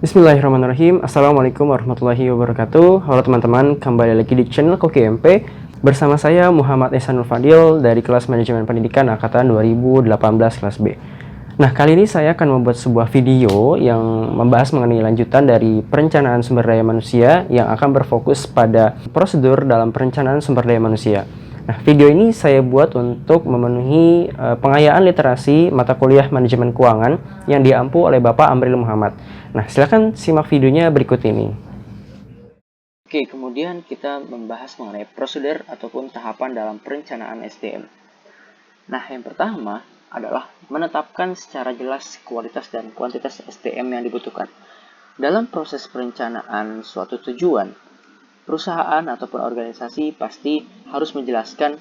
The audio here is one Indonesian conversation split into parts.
Bismillahirrahmanirrahim. Assalamualaikum warahmatullahi wabarakatuh. Halo teman-teman, kembali lagi di channel Koki MP. Bersama saya Muhammad Ehsanul Fadil dari kelas Manajemen Pendidikan Angkatan 2018 kelas B. Nah, kali ini saya akan membuat sebuah video yang membahas mengenai lanjutan dari perencanaan sumber daya manusia yang akan berfokus pada prosedur dalam perencanaan sumber daya manusia. Nah, video ini saya buat untuk memenuhi pengayaan literasi mata kuliah manajemen keuangan yang diampu oleh Bapak Amril Muhammad. Nah, silakan simak videonya berikut ini. Oke, kemudian kita membahas mengenai prosedur ataupun tahapan dalam perencanaan SDM. Nah, yang pertama adalah menetapkan secara jelas kualitas dan kuantitas SDM yang dibutuhkan. Dalam proses perencanaan suatu tujuan, perusahaan ataupun organisasi pasti harus menjelaskan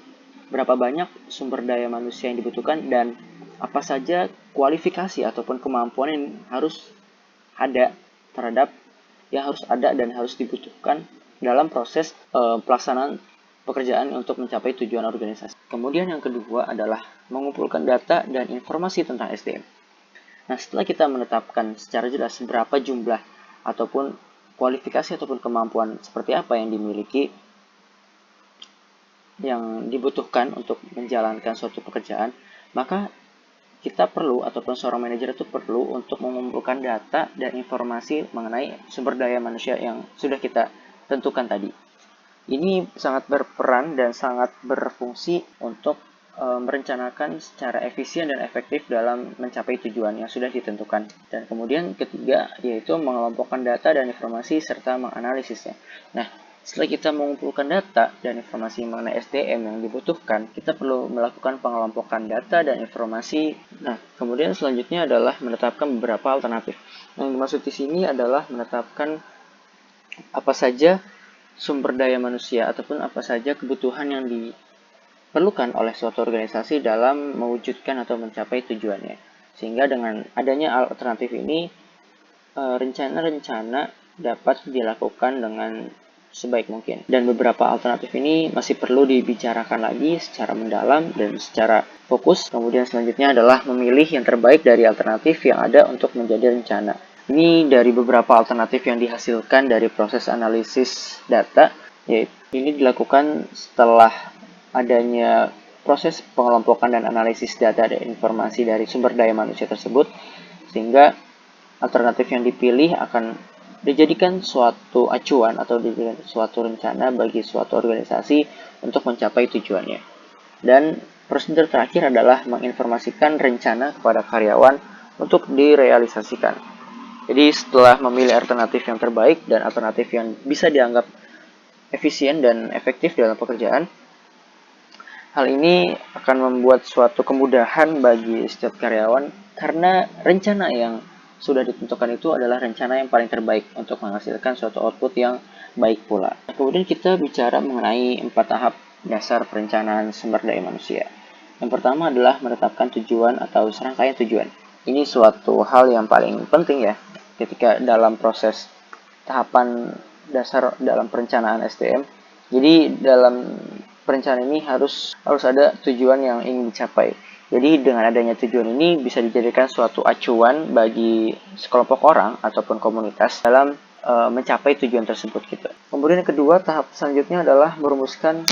berapa banyak sumber daya manusia yang dibutuhkan dan apa saja kualifikasi ataupun kemampuan yang harus ada dan harus dibutuhkan dalam proses pelaksanaan pekerjaan untuk mencapai tujuan organisasi. Kemudian yang kedua adalah mengumpulkan data dan informasi tentang SDM. Nah, setelah kita menetapkan secara jelas berapa jumlah ataupun kualifikasi ataupun kemampuan seperti apa yang dimiliki, yang dibutuhkan untuk menjalankan suatu pekerjaan, maka kita perlu ataupun seorang manajer itu perlu untuk mengumpulkan data dan informasi mengenai sumber daya manusia yang sudah kita tentukan tadi. Ini sangat berperan dan sangat berfungsi untuk merencanakan secara efisien dan efektif dalam mencapai tujuan yang sudah ditentukan. Dan kemudian ketiga yaitu mengelompokkan data dan informasi serta menganalisisnya. Nah, setelah kita mengumpulkan data dan informasi mengenai SDM yang dibutuhkan, kita perlu melakukan pengelompokan data dan informasi. Nah, kemudian selanjutnya adalah menetapkan beberapa alternatif. Yang dimaksud di sini adalah menetapkan apa saja sumber daya manusia ataupun apa saja kebutuhan yang diperlukan oleh suatu organisasi dalam mewujudkan atau mencapai tujuannya. Sehingga dengan adanya alternatif ini, rencana-rencana dapat dilakukan dengan sebaik mungkin. Dan beberapa alternatif ini masih perlu dibicarakan lagi secara mendalam dan secara fokus. Kemudian selanjutnya adalah memilih yang terbaik dari alternatif yang ada untuk menjadi rencana. Ini dari beberapa alternatif yang dihasilkan dari proses analisis data, yaitu ini dilakukan setelah adanya proses pengelompokan dan analisis data dan informasi dari sumber daya manusia tersebut, sehingga alternatif yang dipilih akan dijadikan suatu acuan atau dijadikan suatu rencana bagi suatu organisasi untuk mencapai tujuannya. Dan prosedur terakhir adalah menginformasikan rencana kepada karyawan untuk direalisasikan. Jadi setelah memilih alternatif yang terbaik dan alternatif yang bisa dianggap efisien dan efektif dalam pekerjaan, hal ini akan membuat suatu kemudahan bagi setiap karyawan karena rencana yang sudah ditentukan itu adalah rencana yang paling terbaik untuk menghasilkan suatu output yang baik pula. Kemudian kita bicara mengenai 4 tahap dasar perencanaan sumber daya manusia. Yang pertama adalah menetapkan tujuan atau serangkaian tujuan. Ini suatu hal yang paling penting ya ketika dalam proses tahapan dasar dalam perencanaan SDM. Jadi dalam perencanaan ini harus ada tujuan yang ingin dicapai. Jadi dengan adanya tujuan ini bisa dijadikan suatu acuan bagi sekelompok orang ataupun komunitas dalam mencapai tujuan tersebut gitu. Kemudian yang kedua, tahap selanjutnya adalah merumuskan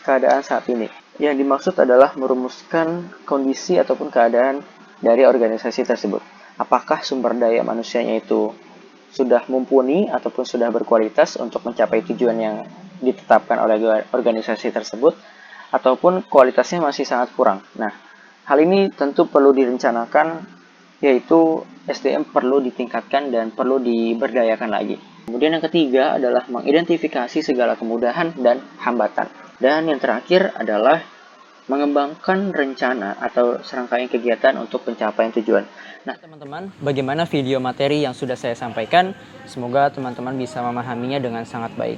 keadaan saat ini. Yang dimaksud adalah merumuskan kondisi ataupun keadaan dari organisasi tersebut. Apakah sumber daya manusianya itu sudah mumpuni ataupun sudah berkualitas untuk mencapai tujuan yang ditetapkan oleh organisasi tersebut, ataupun kualitasnya masih sangat kurang. Nah, hal ini tentu perlu direncanakan, yaitu SDM perlu ditingkatkan dan perlu diberdayakan lagi. Kemudian yang ketiga adalah mengidentifikasi segala kemudahan dan hambatan. Dan yang terakhir adalah mengembangkan rencana atau serangkaian kegiatan untuk pencapaian tujuan. Nah, teman-teman, bagaimana video materi yang sudah saya sampaikan? Semoga teman-teman bisa memahaminya dengan sangat baik.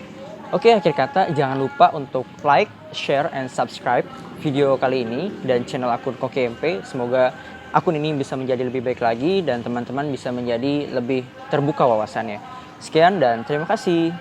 Oke, akhir kata, jangan lupa untuk like, share, and subscribe video kali ini dan channel akun Koki MP. Semoga akun ini bisa menjadi lebih baik lagi dan teman-teman bisa menjadi lebih terbuka wawasannya. Sekian dan terima kasih.